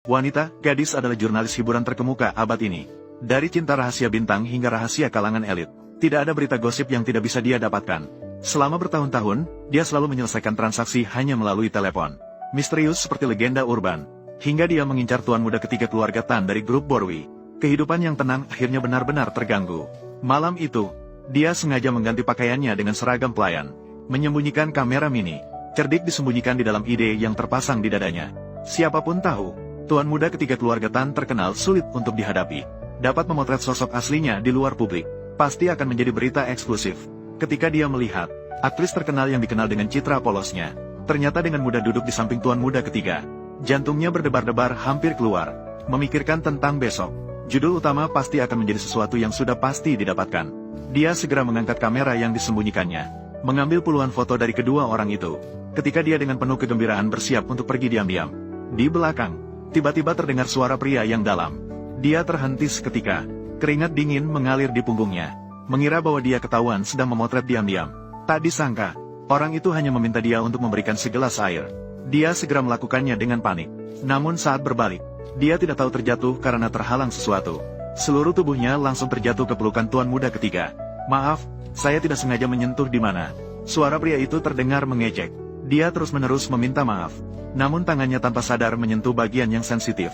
Wanita, gadis adalah jurnalis hiburan terkemuka abad ini. Dari cinta rahasia bintang hingga rahasia kalangan elit, tidak ada berita gosip yang tidak bisa dia dapatkan. Selama bertahun-tahun, dia selalu menyelesaikan transaksi hanya melalui telepon. Misterius seperti legenda urban, hingga dia mengincar tuan muda ketiga keluarga Tan dari grup Borwi. Kehidupan yang tenang akhirnya benar-benar terganggu. Malam itu, dia sengaja mengganti pakaiannya dengan seragam pelayan, menyembunyikan kamera mini. Cerdik disembunyikan di dalam ide yang terpasang di dadanya. Siapapun tahu, tuan muda ketiga keluarga Tan terkenal sulit untuk dihadapi. Dapat memotret sosok aslinya di luar publik, pasti akan menjadi berita eksklusif. Ketika dia melihat aktris terkenal yang dikenal dengan citra polosnya, ternyata dengan mudah duduk di samping tuan muda ketiga. Jantungnya berdebar-debar hampir keluar, memikirkan tentang besok. Judul utama pasti akan menjadi sesuatu yang sudah pasti didapatkan. Dia segera mengangkat kamera yang disembunyikannya, mengambil puluhan foto dari kedua orang itu. Ketika dia dengan penuh kegembiraan bersiap untuk pergi diam-diam, di belakang, tiba-tiba terdengar suara pria yang dalam. Dia terhenti seketika, keringat dingin mengalir di punggungnya, mengira bahwa dia ketahuan sedang memotret diam-diam. Tak disangka, orang itu hanya meminta dia untuk memberikan segelas air. Dia segera melakukannya dengan panik. Namun saat berbalik, dia tidak tahu terjatuh karena terhalang sesuatu. Seluruh tubuhnya langsung terjatuh ke pelukan tuan muda ketiga. "Maaf, saya tidak sengaja menyentuh di mana." Suara pria itu terdengar mengejek. Dia terus-menerus meminta maaf, namun tangannya tanpa sadar menyentuh bagian yang sensitif.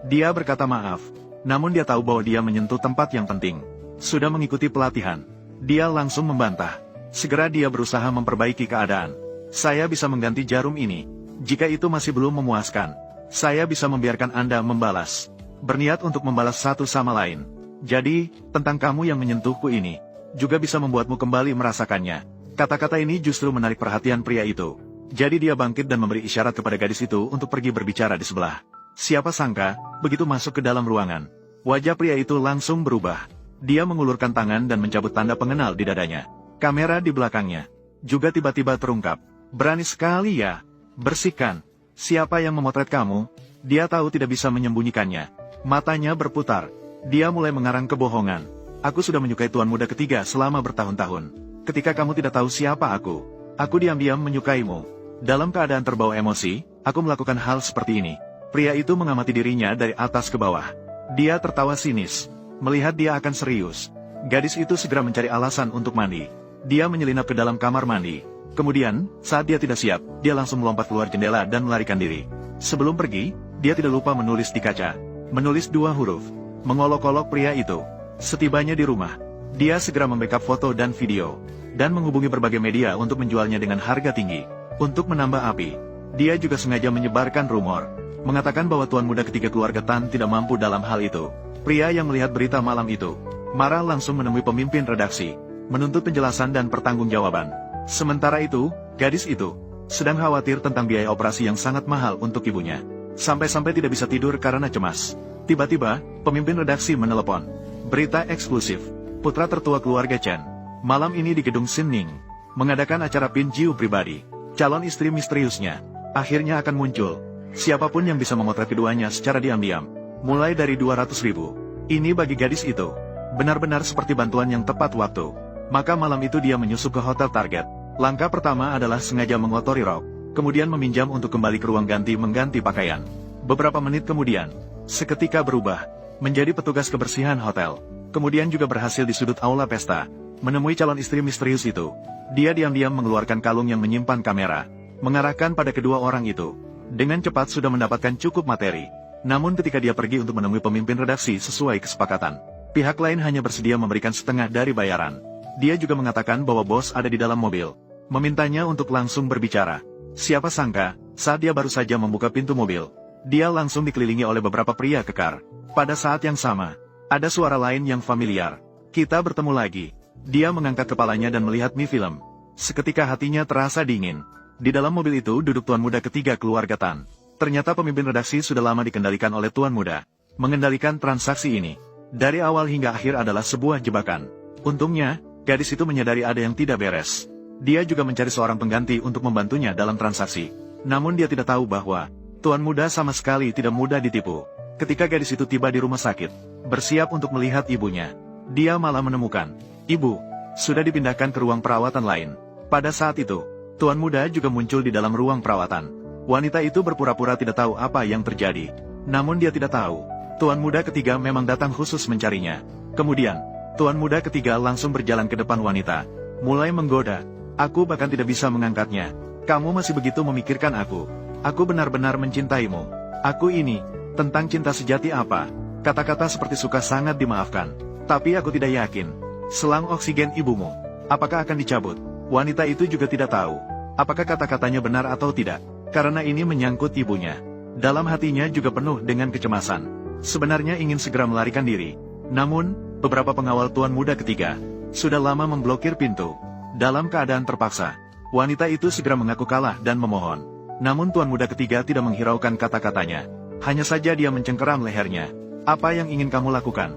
Dia berkata maaf, namun dia tahu bahwa dia menyentuh tempat yang penting. Sudah mengikuti pelatihan, dia langsung membantah. Segera dia berusaha memperbaiki keadaan. "Saya bisa mengganti jarum ini. Jika itu masih belum memuaskan, saya bisa membiarkan Anda membalas." Berniat untuk membalas satu sama lain. "Jadi, tentang kamu yang menyentuhku ini, juga bisa membuatmu kembali merasakannya." Kata-kata ini justru menarik perhatian pria itu. Jadi dia bangkit dan memberi isyarat kepada gadis itu untuk pergi berbicara di sebelah. Siapa sangka, begitu masuk ke dalam ruangan, wajah pria itu langsung berubah. Dia mengulurkan tangan dan mencabut tanda pengenal di dadanya. Kamera di belakangnya juga tiba-tiba terungkap. "Berani sekali ya, bersihkan. Siapa yang memotret kamu?" Dia tahu tidak bisa menyembunyikannya. Matanya berputar. Dia mulai mengarang kebohongan. "Aku sudah menyukai tuan muda ketiga selama bertahun-tahun. Ketika kamu tidak tahu siapa aku diam-diam menyukaimu. Dalam keadaan terbawa emosi, aku melakukan hal seperti ini." Pria itu mengamati dirinya dari atas ke bawah. Dia tertawa sinis. Melihat dia akan serius, gadis itu segera mencari alasan untuk mandi. Dia menyelinap ke dalam kamar mandi. Kemudian, saat dia tidak siap, dia langsung melompat keluar jendela dan melarikan diri. Sebelum pergi, dia tidak lupa menulis di kaca. Menulis 2 huruf. Mengolok-olok pria itu. Setibanya di rumah, dia segera membackup foto dan video, dan menghubungi berbagai media untuk menjualnya dengan harga tinggi. Untuk menambah api, dia juga sengaja menyebarkan rumor, mengatakan bahwa tuan muda ketiga keluarga Tan tidak mampu dalam hal itu. Pria yang melihat berita malam itu, marah langsung menemui pemimpin redaksi, menuntut penjelasan dan pertanggungjawaban. Sementara itu, gadis itu sedang khawatir tentang biaya operasi yang sangat mahal untuk ibunya. Sampai-sampai tidak bisa tidur karena cemas. Tiba-tiba, pemimpin redaksi menelepon. "Berita eksklusif, putra tertua keluarga Chen, malam ini di gedung Sinning, mengadakan acara Pinjiu pribadi. Calon istri misteriusnya akhirnya akan muncul. Siapapun yang bisa memotret keduanya secara diam-diam, mulai dari 200.000. Ini bagi gadis itu benar-benar seperti bantuan yang tepat waktu. Maka malam itu dia menyusup ke hotel target. Langkah pertama adalah sengaja mengotori rok, kemudian meminjam untuk kembali ke ruang ganti mengganti pakaian. Beberapa menit kemudian, seketika berubah menjadi petugas kebersihan hotel. Kemudian juga berhasil di sudut aula pesta, menemui calon istri misterius itu. Dia diam-diam mengeluarkan kalung yang menyimpan kamera, mengarahkan pada kedua orang itu. Dengan cepat sudah mendapatkan cukup materi. Namun ketika dia pergi untuk menemui pemimpin redaksi sesuai kesepakatan, pihak lain hanya bersedia memberikan setengah dari bayaran. Dia juga mengatakan bahwa bos ada di dalam mobil, memintanya untuk langsung berbicara. Siapa sangka, saat dia baru saja membuka pintu mobil, dia langsung dikelilingi oleh beberapa pria kekar. Pada saat yang sama, ada suara lain yang familiar. "Kita bertemu lagi." Dia mengangkat kepalanya dan melihat Mi Film. Seketika hatinya terasa dingin. Di dalam mobil itu duduk tuan muda ketiga keluarga Tan. Ternyata pemimpin redaksi sudah lama dikendalikan oleh tuan muda. Mengendalikan transaksi ini, dari awal hingga akhir adalah sebuah jebakan. Untungnya, gadis itu menyadari ada yang tidak beres. Dia juga mencari seorang pengganti untuk membantunya dalam transaksi. Namun dia tidak tahu bahwa tuan muda sama sekali tidak mudah ditipu. Ketika gadis itu tiba di rumah sakit, bersiap untuk melihat ibunya, dia malah menemukan ibu sudah dipindahkan ke ruang perawatan lain. Pada saat itu, tuan muda juga muncul di dalam ruang perawatan. Wanita itu berpura-pura tidak tahu apa yang terjadi. Namun dia tidak tahu, tuan muda ketiga memang datang khusus mencarinya. Kemudian, tuan muda ketiga langsung berjalan ke depan wanita, mulai menggoda. Aku bahkan tidak bisa mengangkatnya. Kamu masih begitu memikirkan aku. Aku benar-benar mencintaimu. Aku ini, tentang cinta sejati apa? Kata-kata seperti suka sangat dimaafkan. Tapi aku tidak yakin. Selang oksigen ibumu, apakah akan dicabut? Wanita itu juga tidak tahu, apakah kata-katanya benar atau tidak, karena ini menyangkut ibunya. Dalam hatinya juga penuh dengan kecemasan. Sebenarnya ingin segera melarikan diri. Namun, beberapa pengawal tuan muda ketiga sudah lama memblokir pintu. Dalam keadaan terpaksa, wanita itu segera mengaku kalah dan memohon. Namun tuan muda ketiga tidak menghiraukan kata-katanya. Hanya saja dia mencengkeram lehernya. Apa yang ingin kamu lakukan?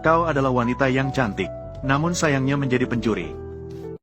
Kau adalah wanita yang cantik, namun sayangnya menjadi pencuri.